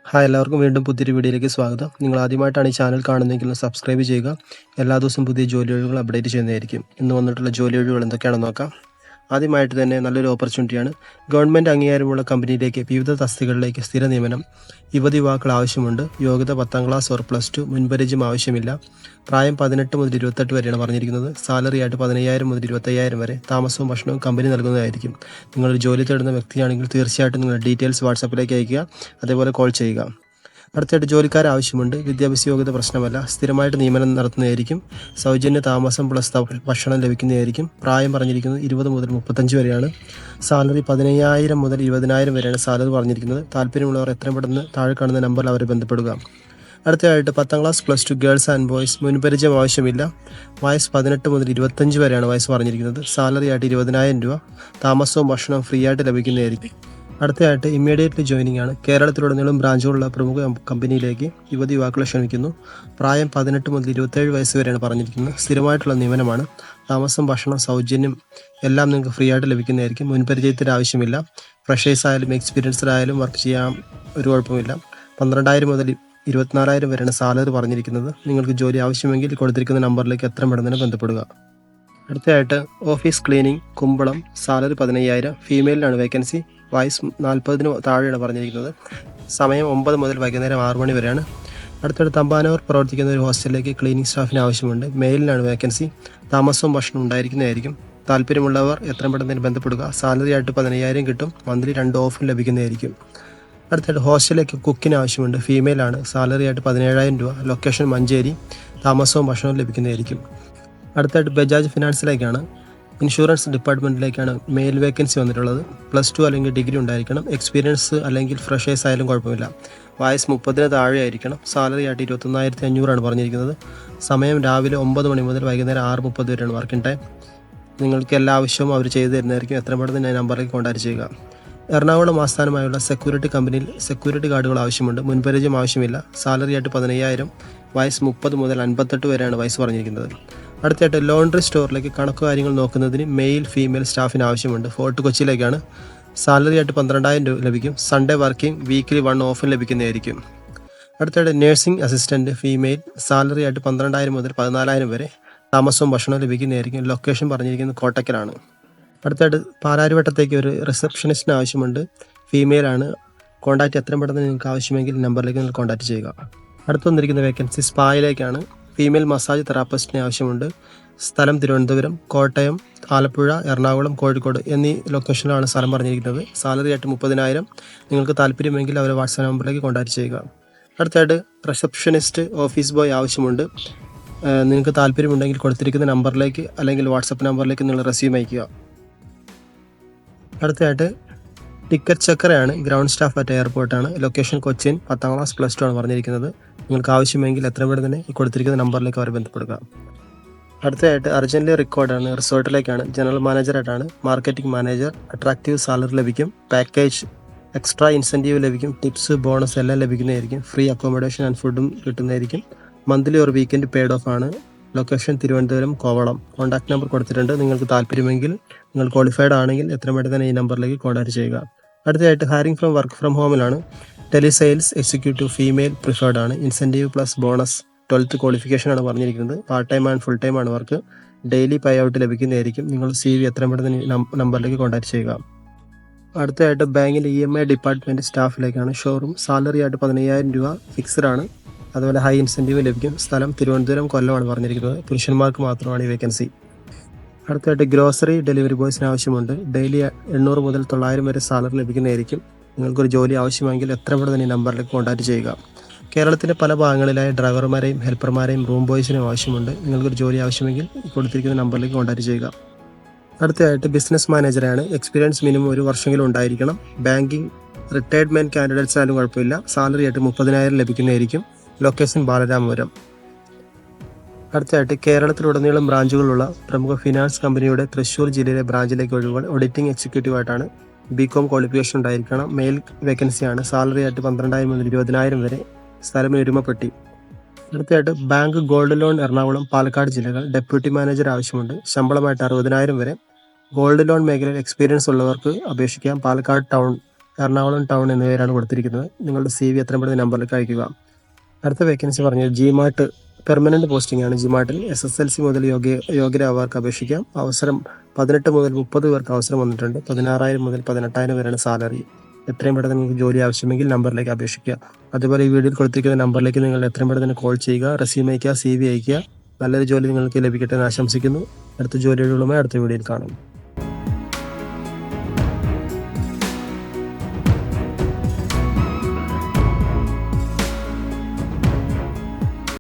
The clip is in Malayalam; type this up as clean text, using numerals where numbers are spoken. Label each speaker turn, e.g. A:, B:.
A: ഹായ് എല്ലാവർക്കും വീണ്ടും പുതിയൊരു വീഡിയോയിലേക്ക് സ്വാഗതം. നിങ്ങൾ ആദ്യമായിട്ടാണ് ഈ ചാനൽ കാണുന്നതെങ്കിൽ സബ്സ്ക്രൈബ് ചെയ്യുക. എല്ലാ ദിവസവും പുതിയ ജോലി ഒഴിവുകൾ അപ്ഡേറ്റ് ചെയ്യുന്നതായിരിക്കും. ഇന്ന് വന്നിട്ടുള്ള ജോലി ഒഴിവുകൾ എന്തൊക്കെയാണെന്ന് നോക്കാം. ആദ്യമായിട്ട് തന്നെ നല്ലൊരു ഓപ്പർച്യൂണിറ്റിയാണ്. ഗവൺമെൻറ് അംഗീകാരമുള്ള കമ്പനിയിലേക്ക് വിവിധ തസ്തികകളിലേക്ക് സ്ഥിര നിയമനം. യുവതിയുവാക്കൾ ആവശ്യമുണ്ട്. യോഗ്യത 10ാം ക്ലാസ് ഓർ +2. മുൻപരിചയം ആവശ്യമില്ല. പ്രായം 18 മുതൽ 28 വരെയാണ് പറഞ്ഞിരിക്കുന്നത്. സാലറി ആയിട്ട് 15,000 മുതൽ 25,000 വരെ. താമസവും ഭക്ഷണവും കമ്പനി നൽകുന്നതായിരിക്കും. നിങ്ങളൊരു ജോലി തേടുന്ന വ്യക്തിയാണെങ്കിൽ തീർച്ചയായിട്ടും നിങ്ങളുടെ ഡീറ്റെയിൽസ് വാട്സാപ്പിലേക്ക് അയയ്ക്കുക. അതേപോലെ കോൾ ചെയ്യുക. അടുത്തായിട്ട് ജോലിക്കാർ ആവശ്യമുണ്ട്. വിദ്യാഭ്യാസ യോഗ്യത പ്രശ്നമല്ല. സ്ഥിരമായിട്ട് നിയമനം നടത്തുന്നതായിരിക്കും. സൗജന്യ താമസം പ്ലസ് ഭക്ഷണം ലഭിക്കുന്നതായിരിക്കും. പ്രായം പറഞ്ഞിരിക്കുന്നത് 20 മുതൽ 35 വരെയാണ്. സാലറി 15,000 മുതൽ 20,000 വരെയാണ് സാലറി പറഞ്ഞിരിക്കുന്നത്. താല്പര്യമുള്ളവർ എത്രയും പെട്ടെന്ന് താഴെ കാണുന്ന നമ്പറിൽ അവരെ ബന്ധപ്പെടുക. അടുത്തതായിട്ട് 10ാം ക്ലാസ് +2 ഗേൾസ് ആൻഡ് ബോയ്സ്. മുൻപരിചയം ആവശ്യമില്ല. വയസ്സ് 18 മുതൽ 25 വരെയാണ് വയസ്സ് പറഞ്ഞിരിക്കുന്നത്. സാലറി ആയിട്ട് 20,000 രൂപ. താമസവും ഭക്ഷണവും ഫ്രീ ആയിട്ട് ലഭിക്കുന്നതായിരിക്കും. അടുത്തതായിട്ട് ഇമ്മീഡിയറ്റ്ലി ജോയിനിങ് ആണ്. കേരളത്തിലുടനീളം ബ്രാഞ്ചുകളുള്ള പ്രമുഖ കമ്പനിയിലേക്ക് യുവാക്കളെ ക്ഷണിക്കുന്നു. പ്രായം 18 മുതൽ 27 വയസ്സ് വരെയാണ് പറഞ്ഞിരിക്കുന്നത്. സ്ഥിരമായിട്ടുള്ള നിയമനമാണ്. താമസം ഭക്ഷണം സൗജന്യം എല്ലാം നിങ്ങൾക്ക് ഫ്രീ ആയിട്ട് ലഭിക്കുന്നതായിരിക്കും. മുൻപരിചയത്തിന് ആവശ്യമില്ല. ഫ്രഷേഴ്സ് ആയാലും എക്സ്പീരിയൻസ്ഡ് ആയാലും വർക്ക് ചെയ്യാൻ ഒരു കുഴപ്പമില്ല. 12,000 മുതൽ 24,000 വരെയാണ് സാലറി പറഞ്ഞിരിക്കുന്നത്. നിങ്ങൾക്ക് ജോലി ആവശ്യമെങ്കിൽ കൊടുത്തിരിക്കുന്ന നമ്പറിലേക്ക് എത്രയും പെട്ടെന്ന് ബന്ധപ്പെടുക. അടുത്തതായിട്ട് ഓഫീസ് ക്ലീനിങ് കുമ്പളം. സാലറി 15,000. ഫീമെയിലിനാണ് വേക്കൻസി. വയസ്സ് 40 താഴെയാണ് പറഞ്ഞിരിക്കുന്നത്. സമയം 9 മുതൽ വൈകുന്നേരം 6 മണി വരെയാണ്. അടുത്തത് തമ്പാനൂർ പ്രവർത്തിക്കുന്ന ഒരു ഹോസ്റ്റലിലേക്ക് ക്ലീനിങ് സ്റ്റാഫിന് ആവശ്യമുണ്ട്. മെയിലിനാണ് വേക്കൻസി. താമസവും ഭക്ഷണം ഉണ്ടായിരിക്കുന്നതായിരിക്കും. താല്പര്യമുള്ളവർ എത്രയും പെട്ടെന്ന് ബന്ധപ്പെടുക. സാലറി ആയിട്ട് 15,000 കിട്ടും. മന്ത്ലി 2 ഓഫും ലഭിക്കുന്നതായിരിക്കും. അടുത്തായിട്ട് ഹോസ്റ്റലിലേക്ക് കുക്കിന് ആവശ്യമുണ്ട്. ഫീമെയിലാണ്. സാലറി ആയിട്ട് 17,000 രൂപ. ലൊക്കേഷൻ മഞ്ചേരി. താമസവും ഭക്ഷണവും ലഭിക്കുന്നതായിരിക്കും. അടുത്തായിട്ട് ബജാജ് ഫിനാൻസിലേക്കാണ്. ഇൻഷുറൻസ് ഡിപ്പാർട്ട്മെൻറ്റിലേക്കാണ് മെയിൽ വേക്കൻസി വന്നിട്ടുള്ളത്. +2 അല്ലെങ്കിൽ ഡിഗ്രി ഉണ്ടായിരിക്കണം. എക്സ്പീരിയൻസ് അല്ലെങ്കിൽ ഫ്രഷേഴ്സ് ആയാലും കുഴപ്പമില്ല. വയസ്സ് 30 താഴെ ആയിരിക്കണം. സാലറി ആയിട്ട് 21,500 പറഞ്ഞിരിക്കുന്നത്. സമയം രാവിലെ 9 മണി മുതൽ വൈകുന്നേരം 6:30 വരെയാണ് വർക്കിംഗ് ടൈം. നിങ്ങൾക്ക് എല്ലാ ആവശ്യവും അവർ ചെയ്തു തരുന്നതായിരിക്കും. എത്രയും പെട്ടെന്ന് നമ്പറിലേക്ക് കോൺടാക്ട് ചെയ്യുക. എറണാകുളം ആസ്ഥാനമായുള്ള സെക്യൂരിറ്റി കമ്പനിയിൽ സെക്യൂരിറ്റി ഗാർഡുകൾ ആവശ്യമുണ്ട്. മുൻപരിചയം ആവശ്യമില്ല. സാലറി ആയിട്ട് 15,000. വയസ്സ് 30 മുതൽ 58 വരെയാണ് വയസ്സ് പറഞ്ഞിരിക്കുന്നത്. അടുത്തായിട്ട് ലോണ്ടറി സ്റ്റോറിലേക്ക് കണക്ക് കാര്യങ്ങൾ നോക്കുന്നതിന് മെയിൽ ഫീമെയിൽ സ്റ്റാഫിന് ആവശ്യമുണ്ട്. ഫോർട്ട് കൊച്ചിയിലേക്കാണ്. സാലറി ആയിട്ട് 12,000 രൂപ ലഭിക്കും. Sunday working. വീക്കിലി 1 ഓഫും ലഭിക്കുന്നതായിരിക്കും. അടുത്തായിട്ട് നഴ്സിംഗ് അസിസ്റ്റൻറ്റ് ഫീമെയിൽ. സാലറി ആയിട്ട് 12,000 മുതൽ 14,000 വരെ. താമസവും ഭക്ഷണവും ലഭിക്കുന്നതായിരിക്കും. ലൊക്കേഷൻ പറഞ്ഞിരിക്കുന്നത് കോട്ടക്കലാണ്. അടുത്തായിട്ട് പാലാരിവട്ടത്തേക്ക് ഒരു റിസപ്ഷനിസ്റ്റിന് ആവശ്യമുണ്ട്. ഫീമെയിലാണ്. കോൺടാക്റ്റ് എത്രയും പെട്ടെന്ന് നിങ്ങൾക്ക് ആവശ്യമെങ്കിൽ നമ്പറിലേക്ക് നിങ്ങൾ കോൺടാക്റ്റ് ചെയ്യുക. അടുത്ത് വന്നിരിക്കുന്ന വേക്കൻസി സ്പായിലേക്കാണ്. ഫീമെയിൽ മസാജ് തെറാപ്പിസ്റ്റിന് ആവശ്യമുണ്ട്. സ്ഥലം തിരുവനന്തപുരം, കോട്ടയം, ആലപ്പുഴ, എറണാകുളം, കോഴിക്കോട് എന്നീ ലൊക്കേഷനിലാണ് സ്ഥലം പറഞ്ഞിരിക്കുന്നത്. സാലറി ആയിട്ട് 30,000. നിങ്ങൾക്ക് താല്പര്യമെങ്കിൽ അവരെ വാട്സാപ്പ് നമ്പറിലേക്ക് കോൺടാക്ട് ചെയ്യുക. അടുത്തായിട്ട് റിസപ്ഷനിസ്റ്റ് ഓഫീസ് ബോയ് ആവശ്യമുണ്ട്. നിങ്ങൾക്ക് താല്പര്യമുണ്ടെങ്കിൽ കൊടുത്തിരിക്കുന്ന നമ്പറിലേക്ക് അല്ലെങ്കിൽ വാട്സപ്പ് നമ്പറിലേക്ക് നിങ്ങൾ റെസ്യൂം അയയ്ക്കുക. അടുത്തതായിട്ട് ടിക്കറ്റ് ചെക്കറാണ്. ഗ്രൗണ്ട് സ്റ്റാഫ് അറ്റ് എയർപോർട്ടാണ്. ലൊക്കേഷൻ കൊച്ചിൻ. 10ാം ക്ലാസ് +2 ആണ് പറഞ്ഞിരിക്കുന്നത്. നിങ്ങൾക്ക് ആവശ്യമെങ്കിൽ എത്രയും പെട്ടെന്ന് തന്നെ കൊടുത്തിരിക്കുന്ന നമ്പറിലേക്ക് അവരെ ബന്ധപ്പെടുക. അടുത്തതായിട്ട് അർജൻറ്റ്ലി റിക്കോർഡാണ്. റിസോർട്ടിലേക്കാണ്. ജനറൽ മാനേജറായിട്ടാണ്. Marketing manager. അട്രാക്റ്റീവ് സാലറി ലഭിക്കും. പാക്കേജ് എക്സ്ട്രാ ഇൻസെൻറ്റീവ് ലഭിക്കും. ടിപ്സ് ബോണസ് എല്ലാം ലഭിക്കുന്നതായിരിക്കും. ഫ്രീ അക്കോമഡേഷൻ ആൻഡ് ഫുഡും കിട്ടുന്നതായിരിക്കും. മന്ത്ലി ഒരു വീക്കെൻഡ് പെയ്ഡ് ഓഫ് ആണ്. Location Thiruvananthapuram, Kovalam. Contact number കൊടുത്തിട്ടുണ്ട്. നിങ്ങൾക്ക് താല്പര്യമെങ്കിൽ നിങ്ങൾ ക്വാളിഫൈഡ് ആണെങ്കിൽ എത്രയും പെട്ടെന്ന് തന്നെ ഈ നമ്പറിലേക്ക് കോൺടാക്ട് ചെയ്യുക. അടുത്തതായിട്ട് ഹയറിംഗ് ഫ്രം വർക്ക് ഫ്രം ഹോമിലാണ്. ടെലിസെയിൽസ് എക്സിക്യൂട്ടീവ് ഫീമെയിൽ പ്രിഫേർഡ് ആണ്. Incentive plus bonus. 12th qualification ആണ് പറഞ്ഞിരിക്കുന്നത്. Part time and full time ആണ് വർക്ക്. ഡെയിലി പേ ഔട്ട് ലഭിക്കുന്നതായിരിക്കും. നിങ്ങൾ CV എത്രയും പെട്ടെന്ന് നമ്പറിലേക്ക് കോൺടാക്ട് ചെയ്യുക. അടുത്തതായിട്ട് ബാങ്കിൻ്റെ EMI ഡിപ്പാർട്ട്മെൻറ്റ് സ്റ്റാഫിലേക്കാണ്. ഷോറൂം. സാലറി ആയിട്ട് 15,000 രൂപ ഫിക്സ്ഡ് ആണ്. അതുപോലെ ഹൈ ഇൻസെൻറ്റീവ് ലഭിക്കും. സ്ഥലം തിരുവനന്തപുരം, കൊല്ലമാണ് പറഞ്ഞിരിക്കുന്നത്. പുരുഷന്മാർക്ക് മാത്രമാണ് ഈ വേക്കൻസി. അടുത്തായിട്ട് ഗ്രോസറി ഡെലിവറി ബോയ്സിന് ആവശ്യമുണ്ട്. ഡെയിലി 800 മുതൽ 900 വരെ സാലറി ലഭിക്കുന്നതായിരിക്കും. നിങ്ങൾക്കൊരു ജോലി ആവശ്യമെങ്കിൽ എത്രയും പെട്ടെന്ന് ഈ നമ്പറിലേക്ക് കോൺടാക്ട് ചെയ്യുക. കേരളത്തിൻ്റെ പല ഭാഗങ്ങളിലായി ഡ്രൈവർമാരെയും ഹെൽപ്പർമാരെയും റൂം ബോയ്സിനും ആവശ്യമുണ്ട്. നിങ്ങൾക്കൊരു ജോലി ആവശ്യമെങ്കിൽ കൊടുത്തിരിക്കുന്ന നമ്പറിലേക്ക് കോൺടാക്ട് ചെയ്യുക. അടുത്തതായിട്ട് ബിസിനസ് മാനേജറാണ്. എക്സ്പീരിയൻസ് മിനിമം 1 വർഷമെങ്കിലും ഉണ്ടായിരിക്കണം. ബാങ്കിങ് റിട്ടയർഡ്മെൻറ്റ് കാൻഡിഡേറ്റ്സ് ആയാലും കുഴപ്പമില്ല. സാലറി ആയിട്ട് 30,000 ലഭിക്കുന്നതായിരിക്കും. ലൊക്കേഷൻ ബാലരാമപുരം. അടുത്തതായിട്ട് കേരളത്തിലുടനീളം ബ്രാഞ്ചുകളുള്ള പ്രമുഖ ഫിനാൻസ് കമ്പനിയുടെ തൃശ്ശൂർ ജില്ലയിലെ ബ്രാഞ്ചിലേക്ക് ഒഴിവുകൾ. ഓഡിറ്റിംഗ് എക്സിക്യൂട്ടീവ് ആയിട്ടാണ്. BCom ക്വാളിഫിക്കേഷൻ ഉണ്ടായിരിക്കണം. മെയിൽ വേക്കൻസിയാണ്. സാലറി ആയിട്ട് 12,000 മുതൽ 20,000 വരെ. സ്ഥലം എരുമപ്പെട്ടി. അടുത്തതായിട്ട് bank gold loan Ernakulam, Palakkad ജില്ലകൾ. ഡെപ്യൂട്ടി മാനേജർ ആവശ്യമുണ്ട്. ശമ്പളമായിട്ട് 60,000 വരെ. ഗോൾഡ് ലോൺ മേഖലയിൽ എക്സ്പീരിയൻസ് ഉള്ളവർക്ക് അപേക്ഷിക്കാം. പാലക്കാട് ടൗൺ എറണാകുളം ടൗൺ എന്നിവയിലാണ് കൊടുത്തിരിക്കുന്നത്. നിങ്ങളുടെ CV എത്രയും പെട്ടെന്ന് നമ്പറിലേക്ക് അയക്കുക. അടുത്ത വേക്കൻസി പറഞ്ഞത് ജിമാർട്ട് പെർമനന്റ് പോസ്റ്റിംഗ് ആണ്. ജിമാർട്ടിൽ SSLC മുതൽ യോഗ്യരായവർക്ക് അപേക്ഷിക്കാം. അവസരം 18 മുതൽ 30 പേർക്ക് അവസരം വന്നിട്ടുണ്ട്. 16,000 മുതൽ 18,000 വരെയാണ് സാലറി. എത്രയും പെട്ടെന്ന് നിങ്ങൾക്ക് ജോലി ആവശ്യമെങ്കിൽ നമ്പറിലേക്ക് അപേക്ഷിക്കുക. അതുപോലെ ഈ വീഡിയോയിൽ കൊടുത്തിരിക്കുന്ന നമ്പറിലേക്ക് നിങ്ങൾ എത്രയും പെട്ടെന്ന് കോൾ ചെയ്യുക, റെസ്യൂം അയക്കുക, CV അയക്കുക. നല്ലൊരു ജോലി നിങ്ങൾക്ക് ലഭിക്കട്ടെ എന്ന് ആശംസിക്കുന്നു. അടുത്ത ജോലികളുമായി അടുത്ത വീഡിയോയിൽ കാണും.